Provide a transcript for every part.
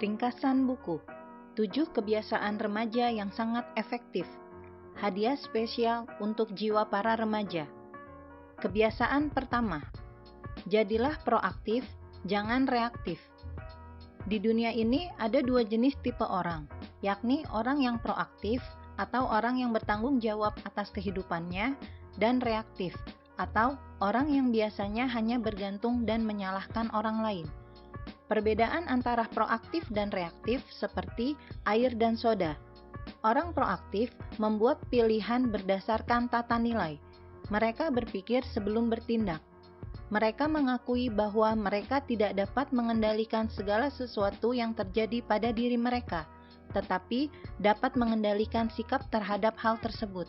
Ringkasan buku 7 kebiasaan remaja yang sangat efektif. Hadiah spesial untuk jiwa para remaja. Kebiasaan pertama, jadilah proaktif, jangan reaktif. Di dunia ini ada dua jenis tipe orang, yakni orang yang proaktif atau orang yang bertanggung jawab atas kehidupannya, dan reaktif atau orang yang biasanya hanya bergantung dan menyalahkan orang lain. Perbedaan antara proaktif dan reaktif seperti air dan soda. Orang proaktif membuat pilihan berdasarkan tata nilai. Mereka berpikir sebelum bertindak. Mereka mengakui bahwa mereka tidak dapat mengendalikan segala sesuatu yang terjadi pada diri mereka, tetapi dapat mengendalikan sikap terhadap hal tersebut.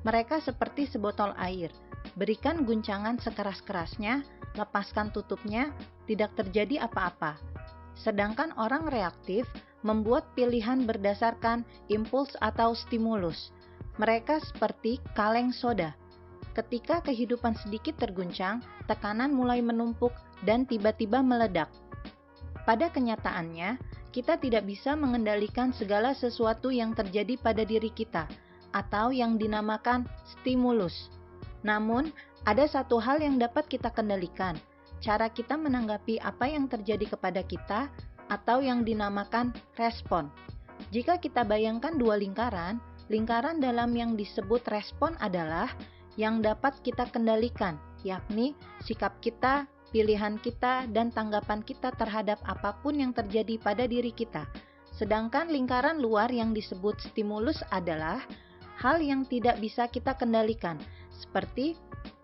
Mereka seperti sebotol air. Berikan guncangan sekeras-kerasnya, lepaskan tutupnya, tidak terjadi apa-apa. Sedangkan orang reaktif membuat pilihan berdasarkan impuls atau stimulus. Mereka seperti kaleng soda. Ketika kehidupan sedikit terguncang, tekanan mulai menumpuk dan tiba-tiba meledak. Pada kenyataannya, kita tidak bisa mengendalikan segala sesuatu yang terjadi pada diri kita, atau yang dinamakan stimulus. Namun, ada satu hal yang dapat kita kendalikan, cara kita menanggapi apa yang terjadi kepada kita, atau yang dinamakan respon. Jika kita bayangkan dua lingkaran, lingkaran dalam yang disebut respon adalah yang dapat kita kendalikan, yakni sikap kita, pilihan kita, dan tanggapan kita terhadap apapun yang terjadi pada diri kita. Sedangkan lingkaran luar yang disebut stimulus adalah hal yang tidak bisa kita kendalikan, seperti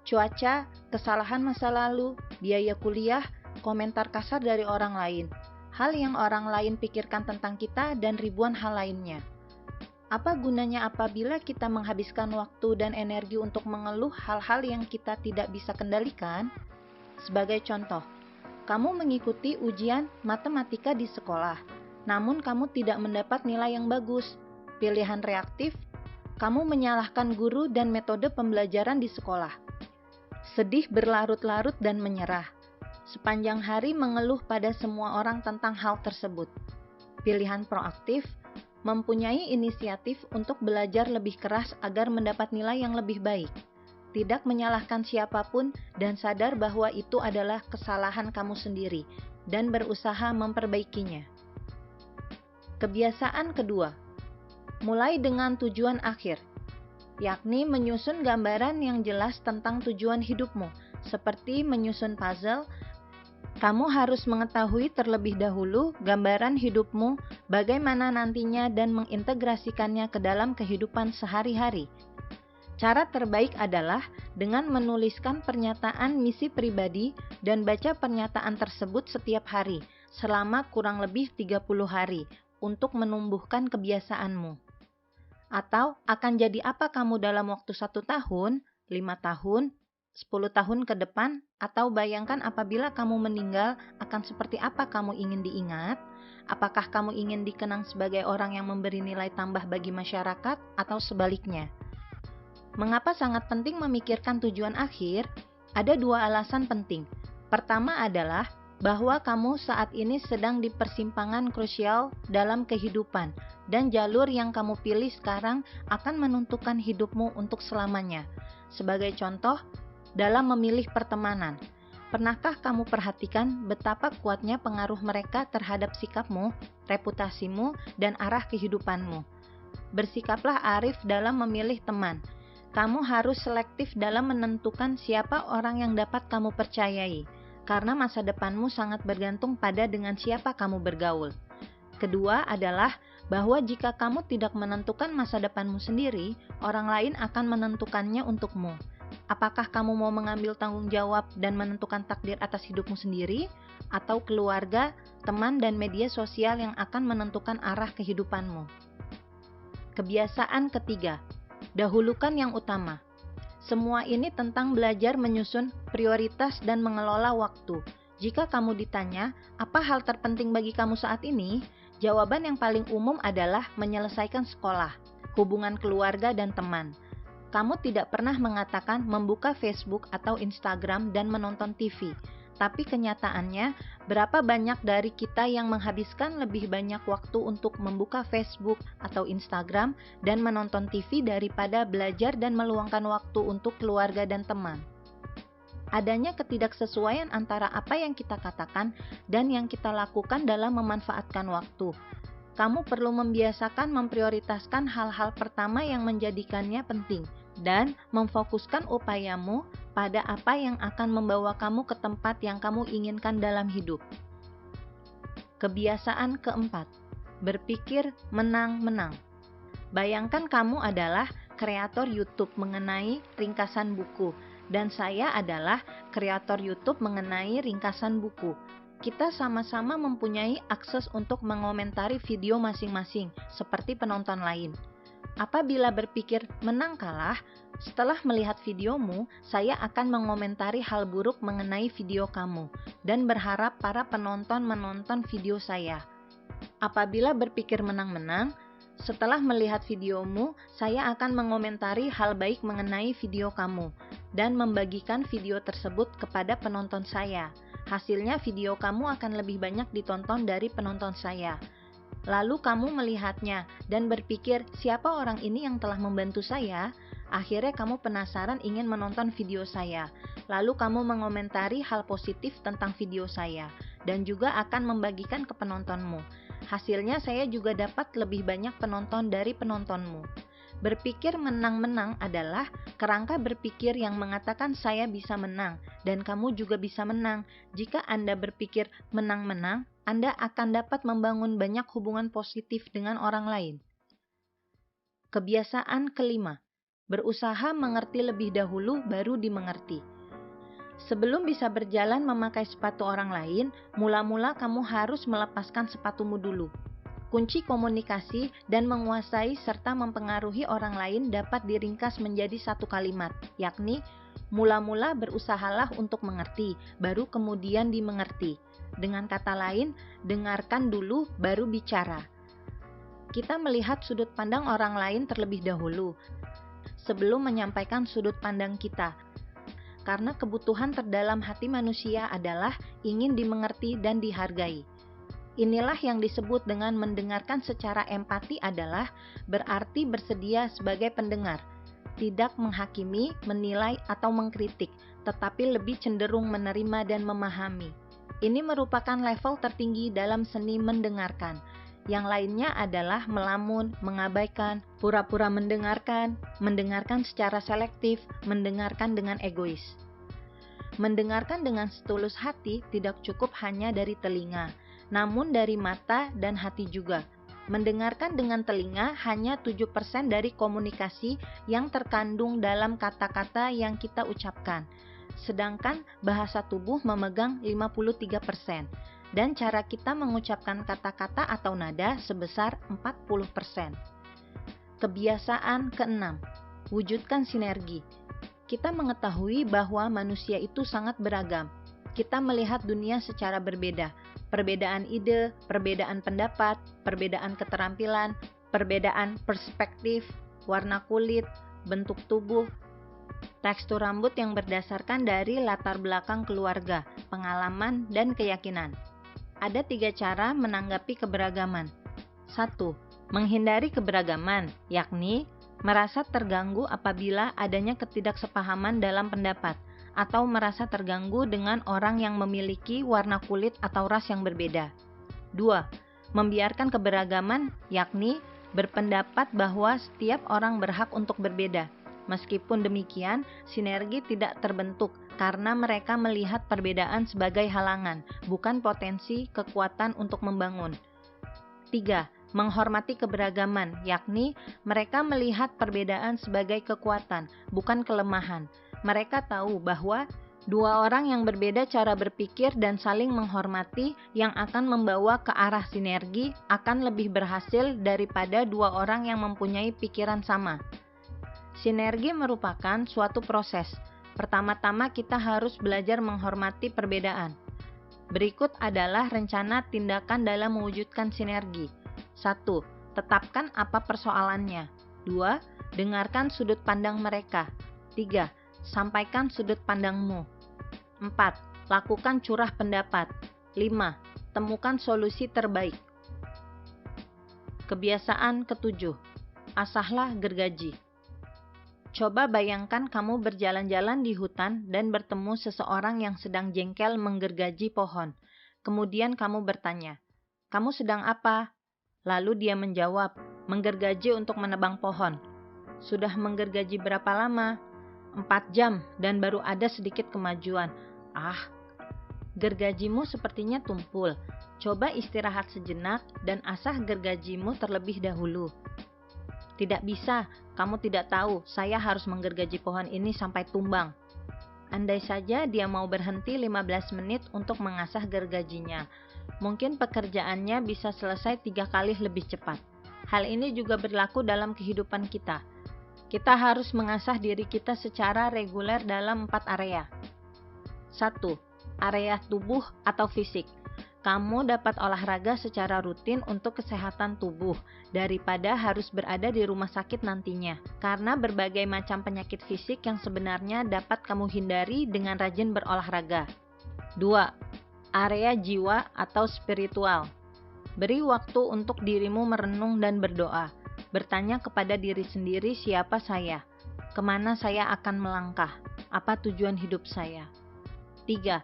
cuaca, kesalahan masa lalu, biaya kuliah, komentar kasar dari orang lain, hal yang orang lain pikirkan tentang kita, dan ribuan hal lainnya. Apa gunanya apabila kita menghabiskan waktu dan energi untuk mengeluh hal-hal yang kita tidak bisa kendalikan? Sebagai contoh, kamu mengikuti ujian matematika di sekolah, namun kamu tidak mendapat nilai yang bagus. Pilihan reaktif, kamu menyalahkan guru dan metode pembelajaran di sekolah. Sedih berlarut-larut dan menyerah. Sepanjang hari mengeluh pada semua orang tentang hal tersebut. Pilihan proaktif, mempunyai inisiatif untuk belajar lebih keras agar mendapat nilai yang lebih baik. Tidak menyalahkan siapapun dan sadar bahwa itu adalah kesalahan kamu sendiri dan berusaha memperbaikinya. Kebiasaan kedua, mulai dengan tujuan akhir, yakni menyusun gambaran yang jelas tentang tujuan hidupmu, seperti menyusun puzzle. Kamu harus mengetahui terlebih dahulu gambaran hidupmu, bagaimana nantinya dan mengintegrasikannya ke dalam kehidupan sehari-hari. Cara terbaik adalah dengan menuliskan pernyataan misi pribadi dan baca pernyataan tersebut setiap hari, selama kurang lebih 30 hari, untuk menumbuhkan kebiasaanmu. Atau akan jadi apa kamu dalam waktu 1 tahun, 5 tahun, 10 tahun ke depan, atau bayangkan apabila kamu meninggal akan seperti apa kamu ingin diingat? Apakah kamu ingin dikenang sebagai orang yang memberi nilai tambah bagi masyarakat atau sebaliknya? Mengapa sangat penting memikirkan tujuan akhir? Ada dua alasan penting. Pertama adalah bahwa kamu saat ini sedang di persimpangan krusial dalam kehidupan, dan jalur yang kamu pilih sekarang akan menentukan hidupmu untuk selamanya. Sebagai contoh, dalam memilih pertemanan, pernahkah kamu perhatikan betapa kuatnya pengaruh mereka terhadap sikapmu, reputasimu, dan arah kehidupanmu? Bersikaplah arif dalam memilih teman. Kamu harus selektif dalam menentukan siapa orang yang dapat kamu percayai, karena masa depanmu sangat bergantung pada dengan siapa kamu bergaul. Kedua adalah bahwa jika kamu tidak menentukan masa depanmu sendiri, orang lain akan menentukannya untukmu. Apakah kamu mau mengambil tanggung jawab dan menentukan takdir atas hidupmu sendiri, atau keluarga, teman, dan media sosial yang akan menentukan arah kehidupanmu? Kebiasaan ketiga, dahulukan yang utama. Semua ini tentang belajar menyusun prioritas dan mengelola waktu. Jika kamu ditanya, apa hal terpenting bagi kamu saat ini? Jawaban yang paling umum adalah menyelesaikan sekolah, hubungan keluarga, dan teman. Kamu tidak pernah mengatakan membuka Facebook atau Instagram dan menonton TV. Tapi kenyataannya, berapa banyak dari kita yang menghabiskan lebih banyak waktu untuk membuka Facebook atau Instagram dan menonton TV daripada belajar dan meluangkan waktu untuk keluarga dan teman? Adanya ketidaksesuaian antara apa yang kita katakan dan yang kita lakukan dalam memanfaatkan waktu. Kamu perlu membiasakan memprioritaskan hal-hal pertama yang menjadikannya penting dan memfokuskan upayamu pada apa yang akan membawa kamu ke tempat yang kamu inginkan dalam hidup. Kebiasaan keempat, berpikir menang-menang. Bayangkan kamu adalah kreator YouTube mengenai ringkasan buku, dan saya adalah kreator YouTube mengenai ringkasan buku. Kita sama-sama mempunyai akses untuk mengomentari video masing-masing, seperti penonton lain. Apabila berpikir menang kalah, setelah melihat videomu, saya akan mengomentari hal buruk mengenai video kamu, dan berharap para penonton menonton video saya. Apabila berpikir menang-menang, setelah melihat videomu, saya akan mengomentari hal baik mengenai video kamu, dan membagikan video tersebut kepada penonton saya. Hasilnya video kamu akan lebih banyak ditonton dari penonton saya. Lalu kamu melihatnya dan berpikir, siapa orang ini yang telah membantu saya? Akhirnya kamu penasaran ingin menonton video saya. Lalu kamu mengomentari hal positif tentang video saya dan juga akan membagikan ke penontonmu. Hasilnya saya juga dapat lebih banyak penonton dari penontonmu. Berpikir menang-menang adalah kerangka berpikir yang mengatakan saya bisa menang dan kamu juga bisa menang. Jika Anda berpikir menang-menang, Anda akan dapat membangun banyak hubungan positif dengan orang lain. Kebiasaan kelima, berusaha mengerti lebih dahulu baru dimengerti. Sebelum bisa berjalan memakai sepatu orang lain, mula-mula kamu harus melepaskan sepatumu dulu. Kunci komunikasi dan menguasai serta mempengaruhi orang lain dapat diringkas menjadi satu kalimat, yakni mula-mula berusahalah untuk mengerti, baru kemudian dimengerti. Dengan kata lain, dengarkan dulu baru bicara. Kita melihat sudut pandang orang lain terlebih dahulu, sebelum menyampaikan sudut pandang kita. Karena kebutuhan terdalam hati manusia adalah ingin dimengerti dan dihargai. Inilah yang disebut dengan mendengarkan secara empati adalah berarti bersedia sebagai pendengar, tidak menghakimi, menilai, atau mengkritik, tetapi lebih cenderung menerima dan memahami. Ini merupakan level tertinggi dalam seni mendengarkan. Yang lainnya adalah melamun, mengabaikan, pura-pura mendengarkan secara selektif, mendengarkan dengan egois. Mendengarkan dengan setulus hati tidak cukup hanya dari telinga, namun dari mata dan hati juga. Mendengarkan dengan telinga hanya 7% dari komunikasi yang terkandung dalam kata-kata yang kita ucapkan. Sedangkan bahasa tubuh memegang 53%, dan cara kita mengucapkan kata-kata atau nada sebesar 40%. Kebiasaan keenam, wujudkan sinergi. Kita mengetahui bahwa manusia itu sangat beragam. Kita melihat dunia secara berbeda. Perbedaan ide, perbedaan pendapat, perbedaan keterampilan, perbedaan perspektif, warna kulit, bentuk tubuh, tekstur rambut yang berdasarkan dari latar belakang keluarga, pengalaman, dan keyakinan. Ada 3 cara menanggapi keberagaman. 1. Menghindari keberagaman, yakni merasa terganggu apabila adanya ketidaksepahaman dalam pendapat, atau merasa terganggu dengan orang yang memiliki warna kulit atau ras yang berbeda. 2. Membiarkan keberagaman, yakni berpendapat bahwa setiap orang berhak untuk berbeda. Meskipun demikian, sinergi tidak terbentuk karena mereka melihat perbedaan sebagai halangan, bukan potensi kekuatan untuk membangun. 3. Menghormati keberagaman, yakni mereka melihat perbedaan sebagai kekuatan, bukan kelemahan. Mereka tahu bahwa 2 orang yang berbeda cara berpikir dan saling menghormati yang akan membawa ke arah sinergi akan lebih berhasil daripada 2 orang yang mempunyai pikiran sama. Sinergi merupakan suatu proses. Pertama-tama kita harus belajar menghormati perbedaan. Berikut adalah rencana tindakan dalam mewujudkan sinergi. 1. Tetapkan apa persoalannya. 2. Dengarkan sudut pandang mereka. 3. Sampaikan sudut pandangmu. 4. Lakukan curah pendapat. 5. Temukan solusi terbaik. Kebiasaan ketujuh, asahlah gergaji. Coba bayangkan kamu berjalan-jalan di hutan dan bertemu seseorang yang sedang jengkel menggergaji pohon. Kemudian kamu bertanya, "Kamu sedang apa?" Lalu dia menjawab, "Menggergaji untuk menebang pohon." "Sudah menggergaji berapa lama?" 4 jam dan baru ada sedikit kemajuan. "Ah, gergajimu sepertinya tumpul. Coba istirahat sejenak dan asah gergajimu terlebih dahulu." "Tidak bisa, kamu tidak tahu, saya harus menggergaji pohon ini sampai tumbang." Andai saja dia mau berhenti 15 menit untuk mengasah gergajinya, mungkin pekerjaannya bisa selesai 3 kali lebih cepat. Hal ini juga berlaku dalam kehidupan kita. Kita harus mengasah diri kita secara reguler dalam 4 area. 1. Area tubuh atau fisik. Kamu dapat olahraga secara rutin untuk kesehatan tubuh daripada harus berada di rumah sakit nantinya, karena berbagai macam penyakit fisik yang sebenarnya dapat kamu hindari dengan rajin berolahraga. 2. Area jiwa atau spiritual. Beri waktu untuk dirimu merenung dan berdoa. Bertanya kepada diri sendiri, siapa saya? Kemana saya akan melangkah? Apa tujuan hidup saya? 3.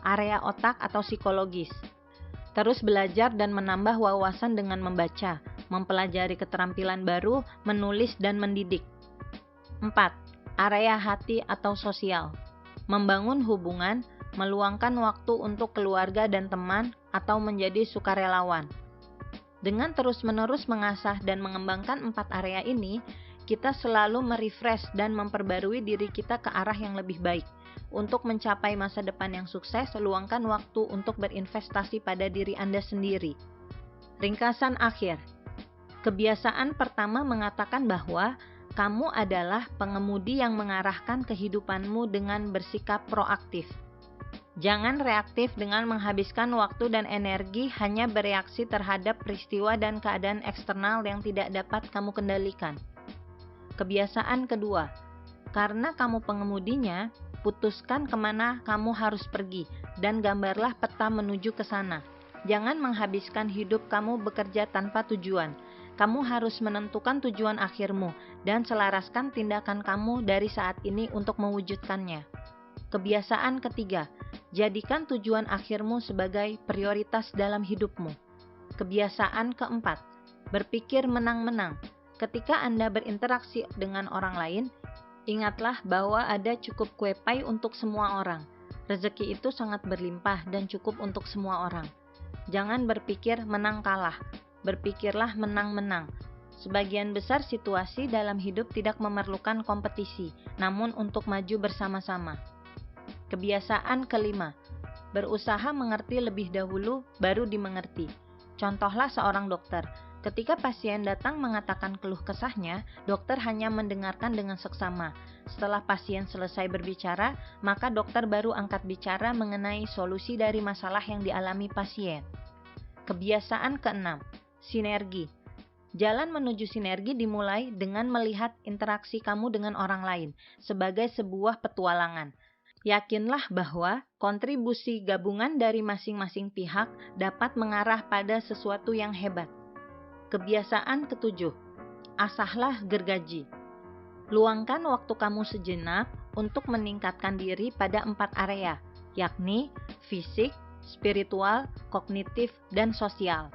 Area otak atau psikologis. Terus belajar dan menambah wawasan dengan membaca, mempelajari keterampilan baru, menulis dan mendidik. 4. Area hati atau sosial. Membangun hubungan, meluangkan waktu untuk keluarga dan teman, atau menjadi sukarelawan. Dengan terus-menerus mengasah dan mengembangkan 4 area ini, kita selalu merefresh dan memperbarui diri kita ke arah yang lebih baik. Untuk mencapai masa depan yang sukses, luangkan waktu untuk berinvestasi pada diri Anda sendiri. Ringkasan akhir. Kebiasaan pertama mengatakan bahwa kamu adalah pengemudi yang mengarahkan kehidupanmu dengan bersikap proaktif. Jangan reaktif dengan menghabiskan waktu dan energi hanya bereaksi terhadap peristiwa dan keadaan eksternal yang tidak dapat kamu kendalikan. Kebiasaan kedua, karena kamu pengemudinya, putuskan kemana kamu harus pergi dan gambarlah peta menuju ke sana. Jangan menghabiskan hidup kamu bekerja tanpa tujuan. Kamu harus menentukan tujuan akhirmu dan selaraskan tindakan kamu dari saat ini untuk mewujudkannya. Kebiasaan ketiga, jadikan tujuan akhirmu sebagai prioritas dalam hidupmu. Kebiasaan keempat, berpikir menang-menang. Ketika Anda berinteraksi dengan orang lain, ingatlah bahwa ada cukup kue pai untuk semua orang. Rezeki itu sangat berlimpah dan cukup untuk semua orang. Jangan berpikir menang kalah, berpikirlah menang-menang. Sebagian besar situasi dalam hidup tidak memerlukan kompetisi, namun untuk maju bersama-sama. Kebiasaan kelima, berusaha mengerti lebih dahulu, baru dimengerti. Contohlah seorang dokter. Ketika pasien datang mengatakan keluh kesahnya, dokter hanya mendengarkan dengan seksama. Setelah pasien selesai berbicara, maka dokter baru angkat bicara mengenai solusi dari masalah yang dialami pasien. Kebiasaan keenam, sinergi. Jalan menuju sinergi dimulai dengan melihat interaksi kamu dengan orang lain sebagai sebuah petualangan. Yakinlah bahwa kontribusi gabungan dari masing-masing pihak dapat mengarah pada sesuatu yang hebat. Kebiasaan ketujuh, asahlah gergaji. Luangkan waktu kamu sejenak untuk meningkatkan diri pada 4 area, yakni fisik, spiritual, kognitif, dan sosial.